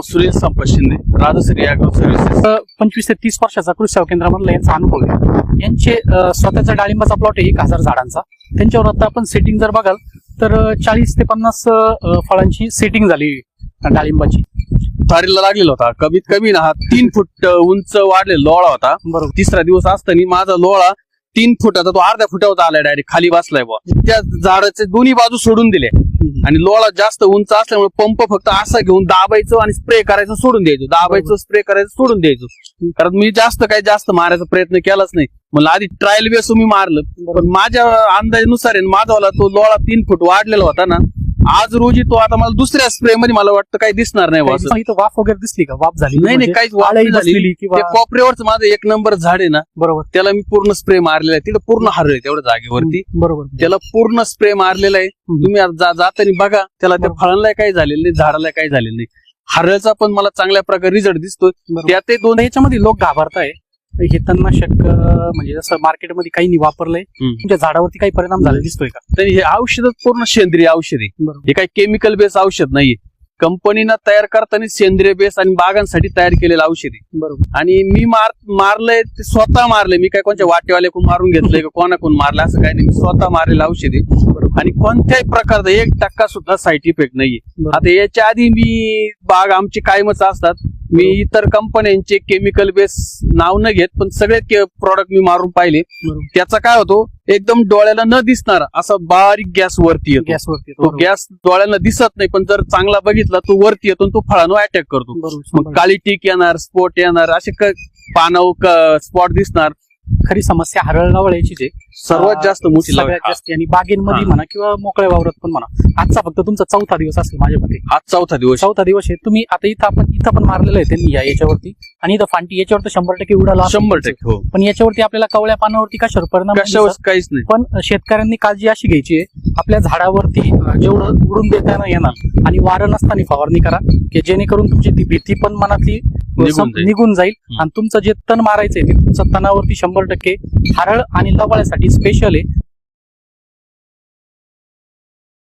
सुरेश संपत Shinde, Rajshri agro services. 25 ते 30 वर्षाचा कृषी सेवा केंद्रामधला यांचा अनुभव आहे. यांचे स्वतःचा डाळिंबाचा प्लॉट आहे 1000 झाडांचा. त्यांच्यावर आता आपण सेटिंग जर बघाल तर 40 ते 50 फळांची सेटिंग झाली डाळिंबाची. तारीला लागलेला होता, कमीत कमी ना 3 फूट उंच वाढलेला लोळा होता. बरोबर. तिसरा दिवस असताना माझा लोळा 3 फुटाचा तो अर्ध्या फुटावर आलाय, डायरेक्ट खाली बसलाय बुवा. त्या झाडाचे दोन्ही बाजू सोडून दिले आणि लोळा जास्त उंच असल्यामुळे पंप फक्त असा घेऊन दाबायचं आणि स्प्रे करायचं सोडून द्यायचो, दाबायचं स्प्रे करायचं सोडून द्यायचो. कारण मी जास्त मारायचा प्रयत्न केलाच नाही. मला आधी ट्रायल बेस मी मारलं, पण माझ्या अंदाजानुसार माझा तो लोळा 3 फूट वाढलेला होता ना. आज रोजी तो आता मला दुसऱ्या स्प्रे मध्ये मला वाटतं काही दिसणार नाही. वाफ वगैरे दिसली का? वाफ झाली? नाही, काहीच वाफ नाही झाली. कोपऱ्यावरच माझं 1 नंबर झाड आहे ना, बरोबर, त्याला मी पूर्ण स्प्रे मारलेला आहे. तिथं पूर्ण हरळ आहे तेवढ्या जागेवरती. बरोबर, त्याला त्याला पूर्ण स्प्रे मारलेला आहे. तुम्ही जाताना बघा, त्याला त्या फळांना काही झालेलं नाही, झाडाला काही झालेलं नाही. हरळचा पण मला चांगल्या प्रकारे रिझल्ट दिसतोय. त्या ते दोन याच्यामध्ये लोक घाबरताय हे तणनाशक म्हणजे जसं मार्केटमध्ये काही वापरलंय, तुमच्या झाडावरती काही परिणाम झाला दिसतोय का? तरी हे औषध पूर्ण सेंद्रिय औषध आहे, हे काही केमिकल बेस औषध नाहीये. कंपनीनं तयार करताना सेंद्रिय बेस आणि बागांसाठी तयार केलेलं औषध आहे. बरोबर. आणि मी मारलंय ते स्वतः मारलंय. मी काय कोणत्या वाटेवाल्याकडून मारून घेतलंय का कोणाकडून मारलं असं काही नाही. मी स्वतः मारलेलं औषध आहे आणि कोणत्याही प्रकारचा 1% सुद्धा साईड इफेक्ट नाहीये. आता याच्या आधी मी बाग आमची कायमच असतात, मी इतर कंपन्यांचे केमिकल बेस नाव न घेत पण सगळे प्रॉडक्ट मी मारून पाहिले. त्याचा काय होतो, एकदम डोळ्याला न दिसणार असा बारीक गॅस वरती येतो. तो गॅस डोळ्याला दिसत नाही, पण जर चांगला बघितला तो वरती येतो, तो फळांवर अटॅक करतो. मग काळी टीक येणार, स्पॉट येणार, असे पानावर स्पॉट दिसणार. खरी समस्या हरळ लावळ्याची जे सर्वात जास्त मोठी सगळ्यात जास्त, आणि बागेंमध्ये म्हणा किंवा मोकळ्या वावरात पण म्हणा. आजचा फक्त तुमचा 4था दिवस असेल माझ्या मते. आज 4था दिवस आहे. तुम्ही आता इथं पण मारलेलं आहे त्यांनी याच्यावरती, आणि इथं फांटी याच्यावर तर 100% उडाला 100%. हो, पण याच्यावरती आपल्याला कवळ्या पानावरती कशावर परिणाम? काहीच नाही. पण शेतकऱ्यांनी काळजी अशी घ्यायची आहे, आपल्या झाडावरती जेवढं उडून देता येणार आणि वारं नसताना फवारणी करा, की जेणेकरून तुमची ती भीती पण मनातली निघून जाईल आणि तुमचं जे तण मारायचंय ते तुमचं तणावरती 100% हरळ आणि लवळ्यासाठी स्पेशल आहे.